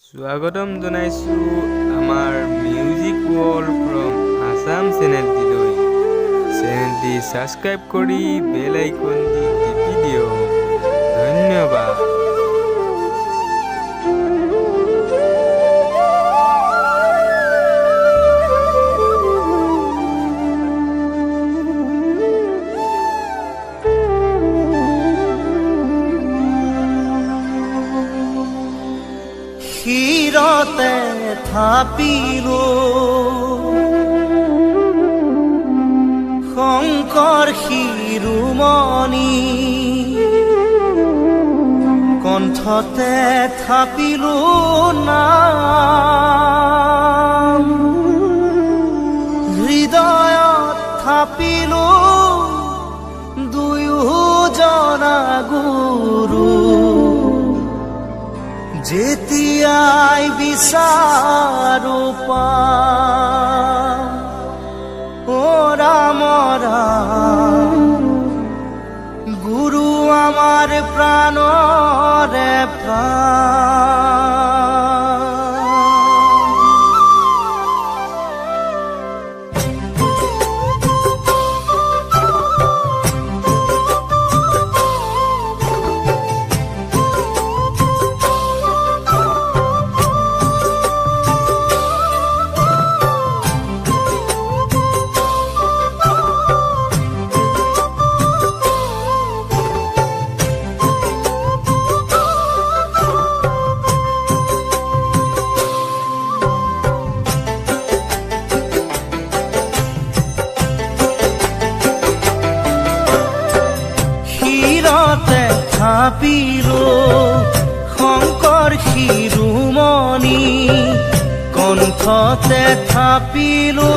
স্বাগতম জনাইছোঁ আমাৰ মিউজিক ৱৰ্ল্ড ফ্ৰম আসাম চেনেলটিলৈ। চেনেলটি ছাবস্ক্ৰাইব কৰি বেল আইকনটি টিপি দিয়ক। ধন্যবাদ। শিৰতে থাপিলো শংকৰ শিৰোমণি, কণ্ঠতে থাপিলো নাম, হৃদয়ত থাপিলো দুয়োজনা গুৰু। যেতিয়াই বিচাৰো পাম ও ৰাম ৰাম, গুৰু আমাৰ প্ৰাণৰে প্ৰাণ। থাপিলো শংকৰ শিৰোমণি, কণ্ঠতে থাপিলো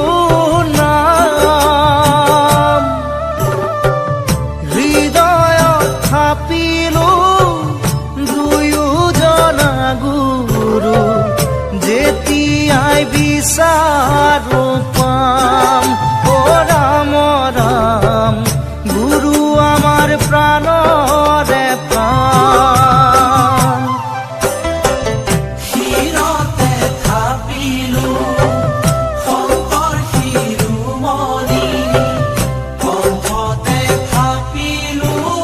নাম, হৃদয়ত থাপিলো দুয়োজনা গুৰু। যেতিয়াই বিচাৰো পাম ও ৰাম ৰাম, গুৰু আমাৰ প্ৰাণৰে প্ৰাণ। শিৰতে থাপিলো শংকৰ শিৰোমণি, কণ্ঠতে থাপিলো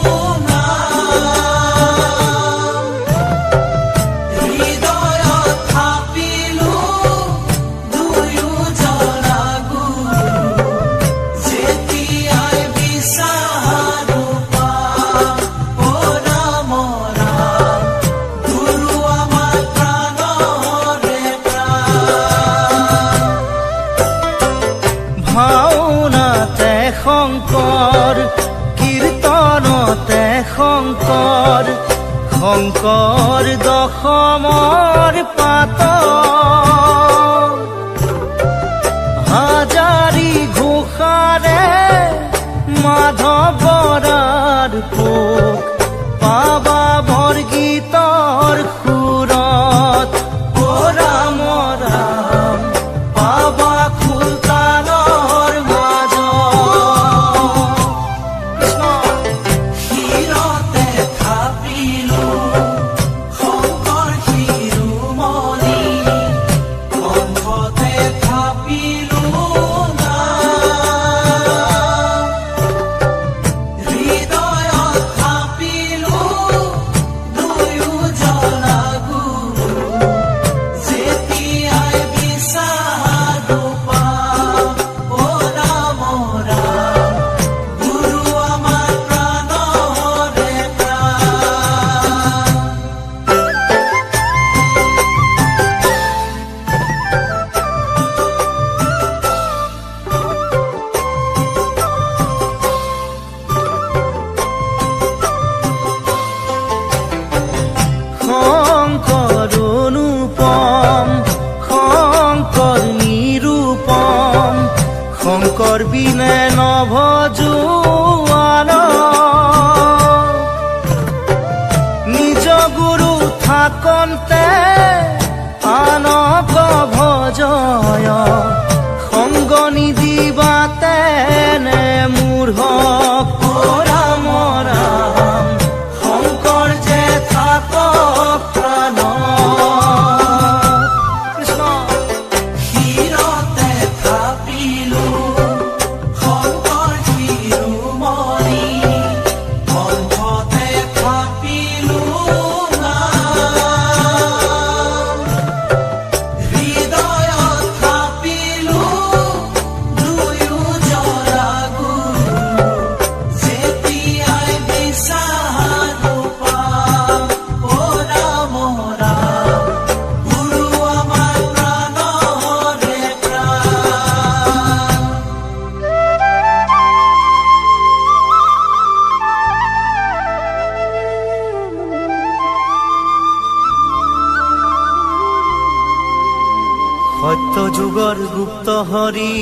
নাম, হৃদয়ত থাপিলো দুয়োজনা গুৰু। যেতিয়াই বিচাৰো পাম ও ৰাম ৰাম, গুৰু আমাৰ প্ৰাণৰে প্ৰাণ। ভাওনাতে শংকৰ, কীৰ্তনতে শংকৰ, শংকৰ দশমৰ পাত, হাজাৰী ঘোষাৰে মাধৱৰাৰ পোক, পাবা বৰগীতৰ সুৰত ও ৰাম ৰাম, পাবা খোলতালৰ মাজত। শিৰতে থাপিলো শংকৰ শিৰোমণি, কণ্ঠতে থাপিলো নাম, হৃদয়ত থাপিলো দুয়োজনা গুৰু। যেতিয়াই বিচাৰো পাম ও ৰাম ৰাম, গুৰু আমাৰ প্ৰাণৰে প্ৰাণ। শংকৰ অনুপম, শংকৰ নিৰূপম, শংকৰ বিনে নভজোৱান, নিজ গুৰু থাকন্তে আনক ভজয়, সংগ নিদিবাতে নে মূঢ়ক ও ৰাম ৰাম, শংকৰ যে থাকক প্ৰাণ। সত্য যুগৰ গুপ্ত হৰি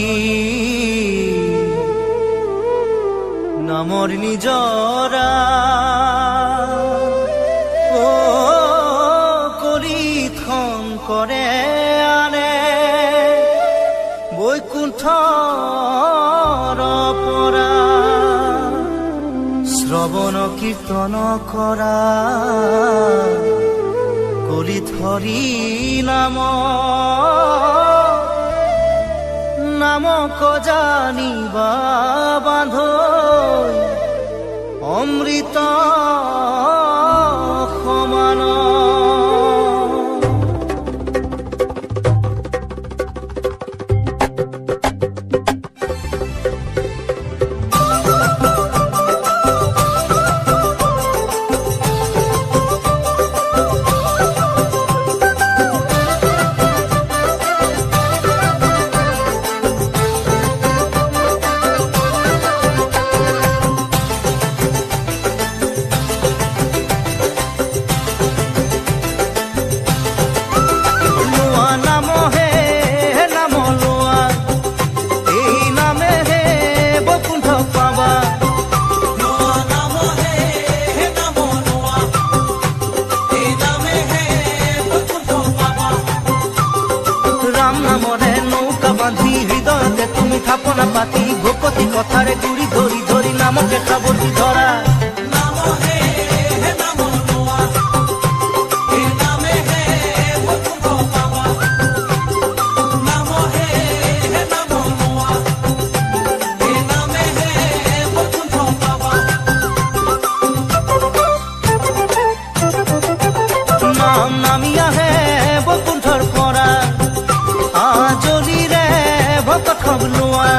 নামৰ নিজৰা ও কলিখন কৰে আনে বৈকুণ্ঠৰ পৰা শ্ৰৱণ কীৰ্তন কৰা কলিত হৰি নামক জানিবা বান্ধ অমৃত সমান থাপনা পাতি ভকতি কথাৰে গুৰি ধৰি ধৰি নামকে খাবতি ধৰা নাম নামি আহে বৈকুণ্ঠৰ পৰা আজলিৰে ভকত খবলোৱা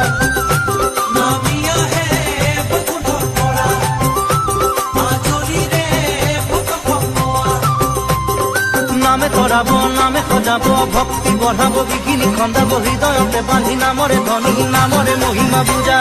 নামে কৰাব নামে সজাব ভক্তি বঢ়াব বিঘিনি খন্দাব হৃদয়তে বান্ধি নামৰে ধনী নামৰে মহিমা বুজা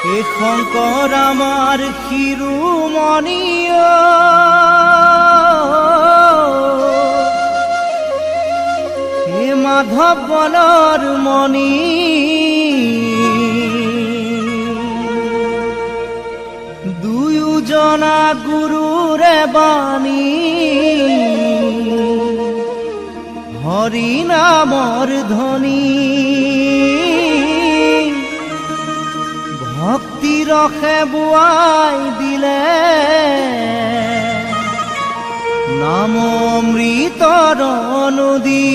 এ শংকৰ আমাৰ শিৰোমণি হে মাধৱ বলৰ মণি দুয়োজনা গুৰুৰে বাণী হৰি নামৰ ধ্বনি ভক্তি ৰসে বোৱাই দিলে নাম অমৃতৰ নদী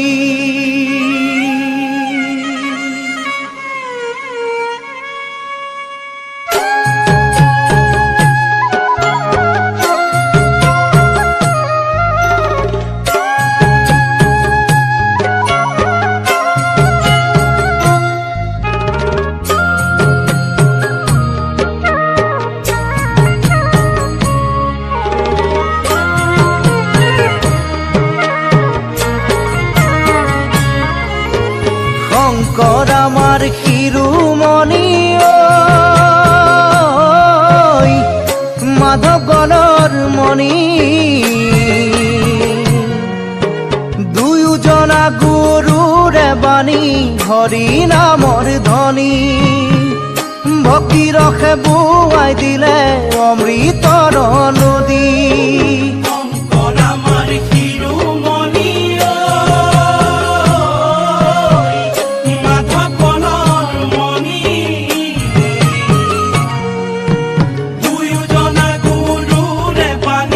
শংকৰ আমাৰ শিৰোমণি মাধৱ গণৰ মণি দুয়োজনা গুৰুৰে বাণী হৰি নামৰ ধ্বনি ভক্তি ৰসে বোৱাই দিলে অমৃতৰ নদী দুয়োজনা গুৰুৰে বাণী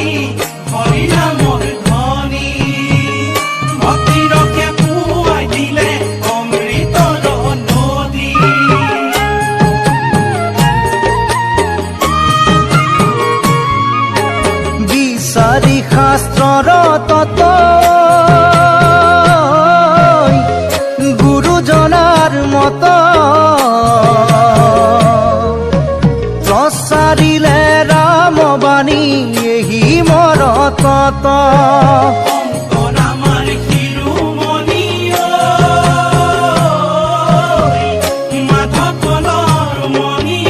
শাস্ত্ৰৰ তত গুৰুজনাৰ মত প্ৰচাৰিলে ৰামবাণী এহি মৰ তত শংকৰ আমাৰ শিৰোমণি মাধৱৰ মণি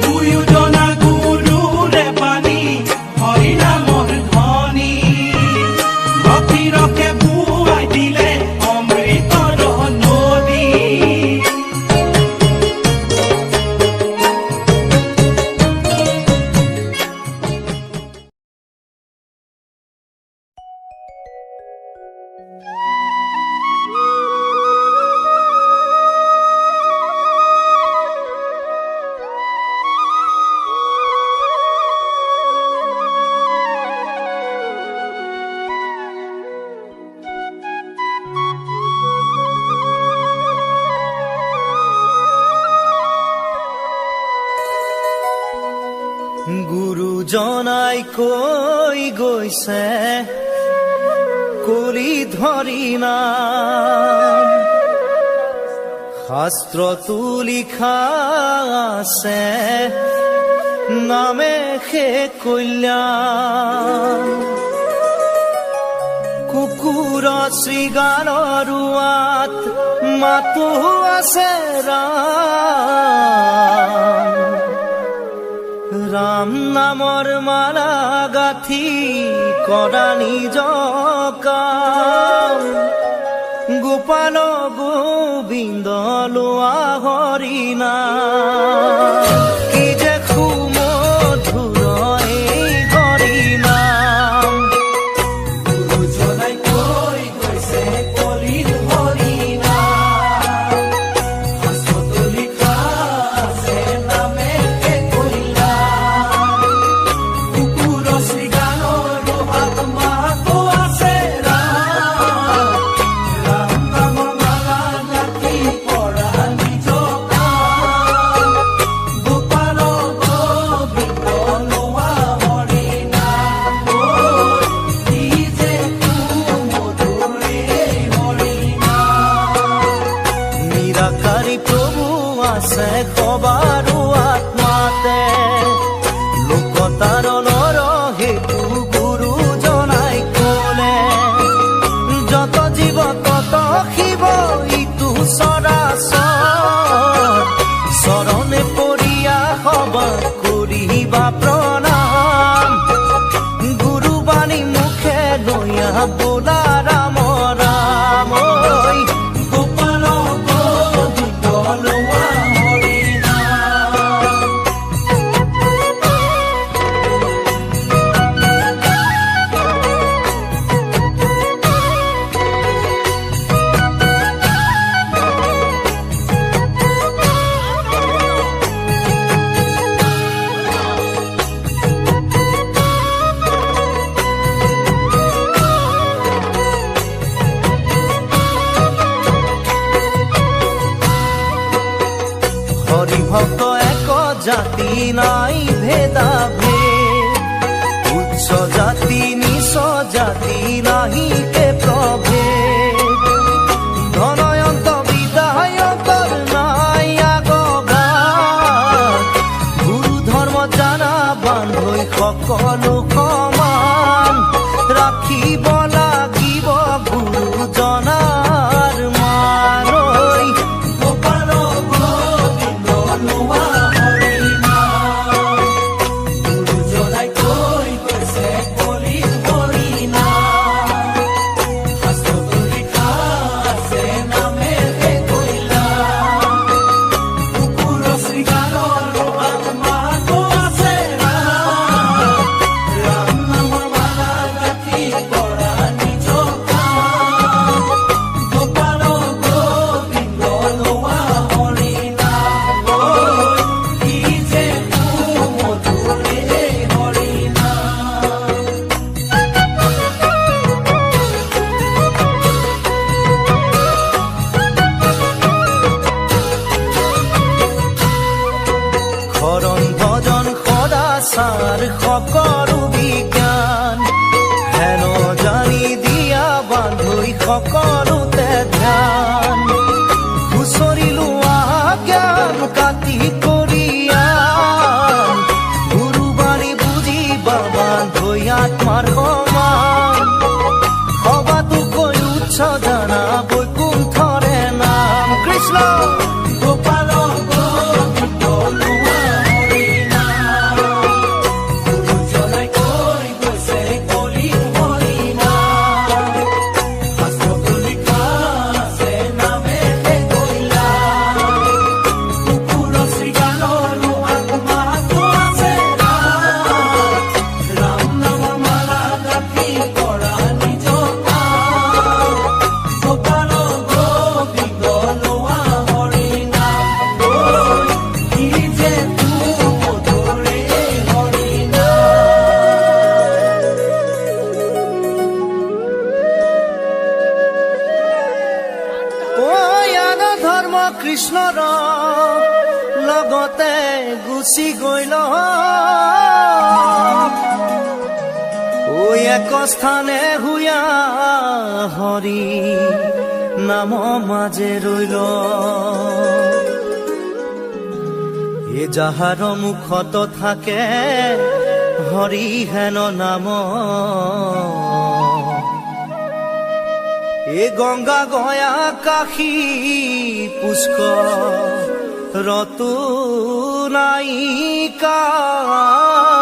দুয়োজনা গুৰুৰে বাণী হৰিনামৰ ধ্বনি ভক্তিৰসে বুৱাই দিলে অমৃতৰ নদী। গুৰুজনাই কৈ গৈছে কলি ধৰি নাম শাস্ত্ৰতো লিখা আছে নামে সে কল্যাণ কুকুৰ শৃগালৰ ৰুৱাত মাতো আছে ৰাম ৰাম নামৰ মালা গাঁঠি কৰা নিজ কাম গোপাল গোবিন্দ লোৱা হৰি নাম কি যে সুমধুৰ এই হৰি নাম গুৰুজনাই কৈ গৈছে কলিৰ হৰিনাম শাস্ত্ৰতো লিখা আছে নামে হে কল্যাণ কুকুৰ শৃগালৰ আত্মাতো আছে ৰাম নামৰ মালা গাঁঠি কৰা নিজ কাম গোপাল গোবিন্দ লোৱা হৰিনাম কি যে সুমধুৰ এই হৰিনাম। নিৰাকাৰী প্ৰভু আছে সবাৰো আত্মাতে লোকতাৰণৰ হেতু গুৰুজনাই কলে যত জীৱ তত শিৱ ইটো চৰাচৰ চৰণে পৰিয়া সবা কৰিবা প্ৰণাম গুৰুবাণী মুখে লৈয়া বোলা ৰাম ৰাম ঐ গোপাল গোবিন্দ লোৱা হৰিনাম। হৰি ভক্ত এক জাতি নাই ভেদা ভেদ উচ্চ জাতি নিচ জাতি নাহি কে প্ৰভেদ ধনয়ন্ত বিদায়কৰ নাই আগগান গুৰু ধৰ্ম জানা বান্ধৈ সকলো সমান ৰাখিব লাগিব গুৰুজনাৰ মান ঐ গোপাল গোবিন্দ লোৱা হৰিনাম গুৰুজনাই কৈ গৈছে কলিৰ হৰিনাম শাস্ত্ৰতো লিখা আছে নামে হে কল্যাণ কুকুৰ শৃগালৰ আত্মাতো আছে ৰাম আচাৰ সকলো বিজ্ঞান হেন জানি দিয়া বান্ধৈ সকলোতে ধ্যান হুঁচৰি লোৱা জ্ঞান কাটি কৰিয়ান গুৰুবাৰী বুজিবা বান্ধৈ আত্মাৰ সমান সবাতোকৈ উচ্চ জানা বৈকুণ্ঠৰে নাম কৃষ্ণ গোপাল গোবিন্দ লোৱা হৰি নাম গুৰুজনাই কৈ গৈছে কলি হৰি নাম শাস্ত্ৰতো লিখা আছে নামেৰে কৈলা কুকুৰ শৃগালৰো আত্মাটো আছে ৰাম নাম মালা গাঁঠি কৰা নিজ কাম গোপাল গোবিন্দ লোৱা হৰি নাম কি যে তোৰে হৰি য়ান ধৰ্ম কৃষ্ণৰ লগতে গুচি গৈ এক স্থানে হুয়া হৰি নাম মাজে ৰৈল এ যাহাৰ মুখত থাকে হৰি হেন নাম এ গঙ্গা গয়া কাশী পুষ্কৰ ৰতু নাই কাম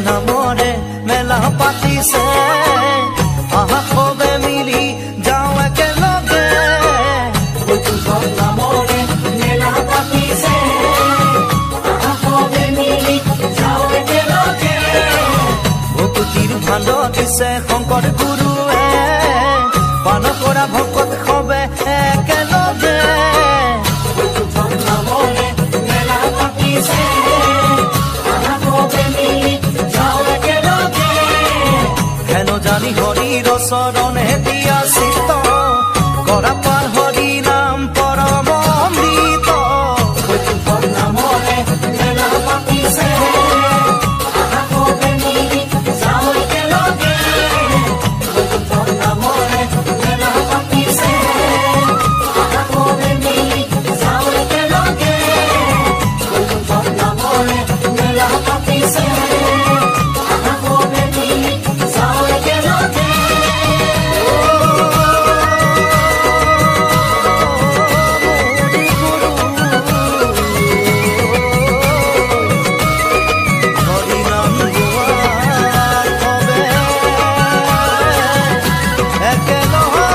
নামৰে মেলা পাতিছে আহা সবে মিলি যাওঁ একেলগে বৈকুণ্ঠ নামৰে মেলা পাতিছে আহা সবে মিলি যাওঁ একেলগে ভক্তিৰ ভাণ্ড দিছে শংকৰ গুৰুৱে পান কৰা ভকত সবে একেলগে বৈকুণ্ঠ নামৰে মেলা পাতিছে আহা সবে মিলি যাওঁ একেলগে হেন জানি হৰিৰ চৰণে দিয়া চিত্ত কৰা পাৰ হৰি নাম পৰম অমৃত বৈকুণ্ঠ নামৰে মেলা পাতিছে আহা সবে মিলি যাওঁ একেলগে বৈকুণ্ঠ নামৰে মেলা পাতিছে আহা সবে মিলি যাওঁ একেলগে বৈকুণ্ঠ নামৰে মেলা পাতিছে আহা সবে মিলি যাওঁ একেলগে হৰি নাম গোৱাৰ সবে একেলগে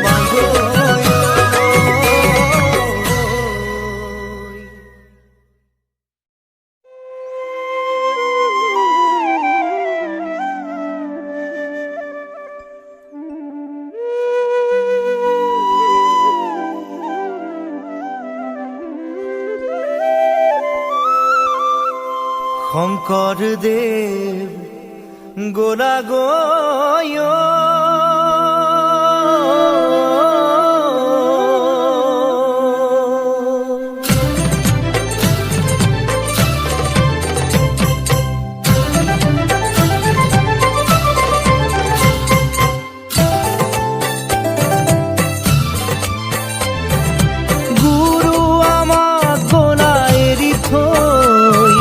বান্ধৈ শংকৰদেৱ গোৰা গয় গুৰু আমাক গোলা এৰি থৈ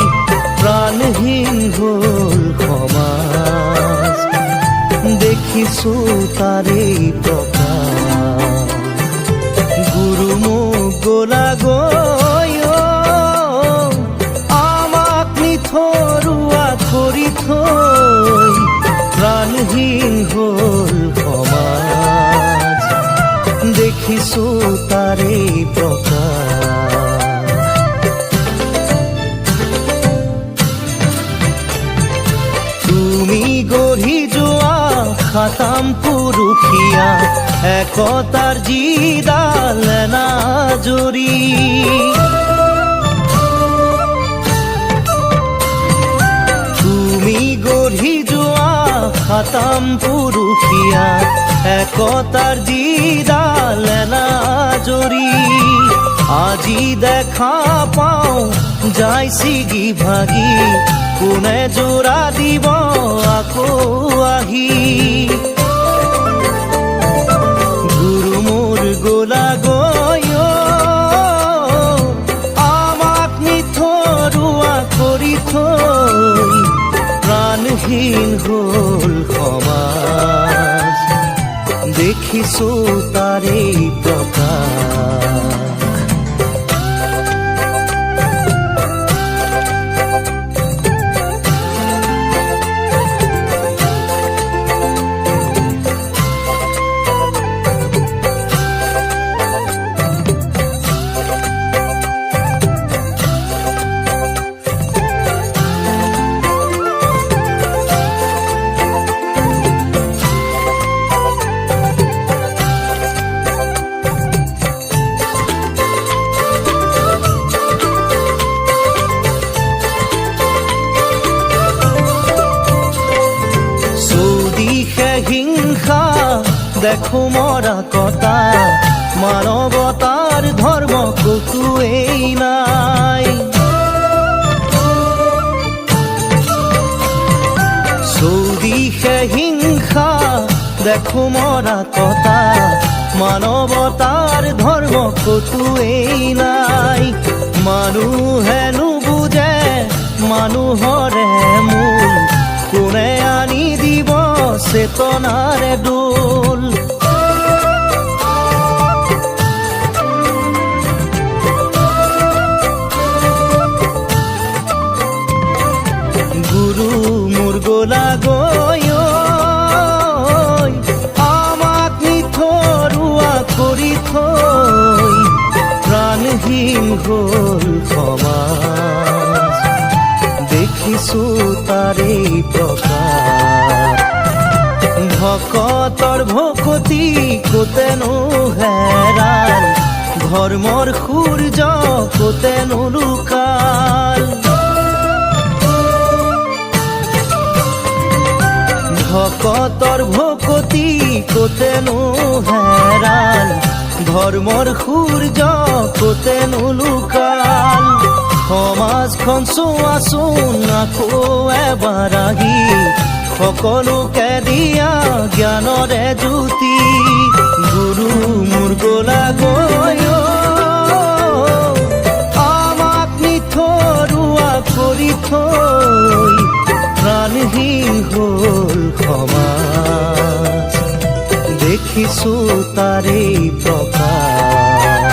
প্ৰাণহীন হ'ল সমাজ দেখিছো তাৰেই প্ৰকাশ গুৰু মোক গোলা গয় আমাক নিথৈ খাতাম পুৰুষীয়া একতাৰ যিডাল না জৰি তুমি গঢ়ি যোৱা খাতাম পুৰুষীয়া একতাৰ যিডাল না জৰি আজি দেখা পাওঁ যাই ছিগি ভাগি কোনে জোৰা দিব আকৌ আহি গুৰু মোৰ গোলা গৈ আমাক নিথৰুৱা কৰি থৈ প্ৰাণহীন হ'ল সমাজ দেখিছো তাৰে প্ৰকাশ হিংসা দেখো মৰা কটা মানৱতাৰ ধৰ্ম কতোৱেই নাই চৌদিশে হিংসা দেখো মৰা কটা মানৱতাৰ ধৰ্ম কতোৱেই নাই মানুহে নুবুজে মানুহৰে মূল কোনে আনি দিব চেতনাৰে দোল গুৰু মোৰ গোলা গৈ আমাক নিথৰুৱা কৰি থৈ প্ৰাণহীন হ'ল সমাজ দেখিছো তাৰে প্ৰকাশ ভকতৰ ভকতি কোতেনো হেৰাল ধৰ্মৰ সূৰ্য কোতেনো লুকাল ভকতৰ ভকতি কোতেনো হেৰাল ধৰ্মৰ সূৰ্য কোতেনো লুকাল সমাজখন চোৱাচোন আকৌ এবাৰ আহি সকলোকে দিয়া জ্ঞানৰে জ্যোতি গুৰু মোৰ গোলা গৈ আমাক নিথৰুৱা কৰি থৈ প্ৰাণহীন হ'ল সমাজ দেখিছো তাৰে প্ৰকাশ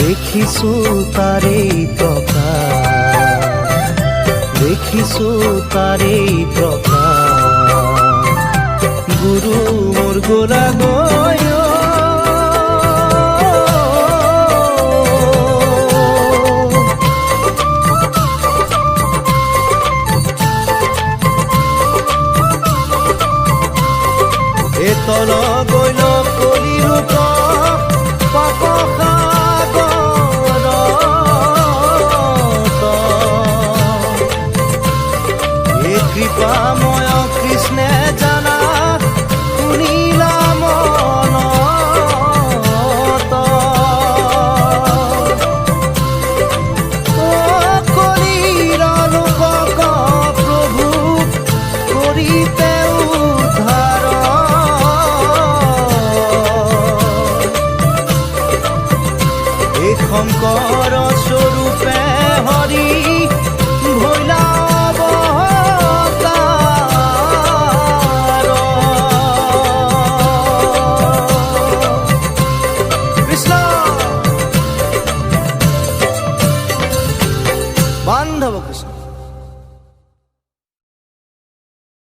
দেখিছো তাৰে প্ৰকাশ দেখিছো তাৰে প্ৰকাশ গুৰু মোৰ গোলা গৈ তল গৈল কলিৰূপ পাপ সাগৰত এই কৃপাময় কৃষ্ণে জানা শুনিলা মনত কলিৰ ৰূপক প্ৰভু কৰিতে উদ্ধাৰ শংকৰ স্বৰূপে হৰি ভৈলা অৱতাৰ কৃষ্ণ বান্ধৱ কৃষ্ণ।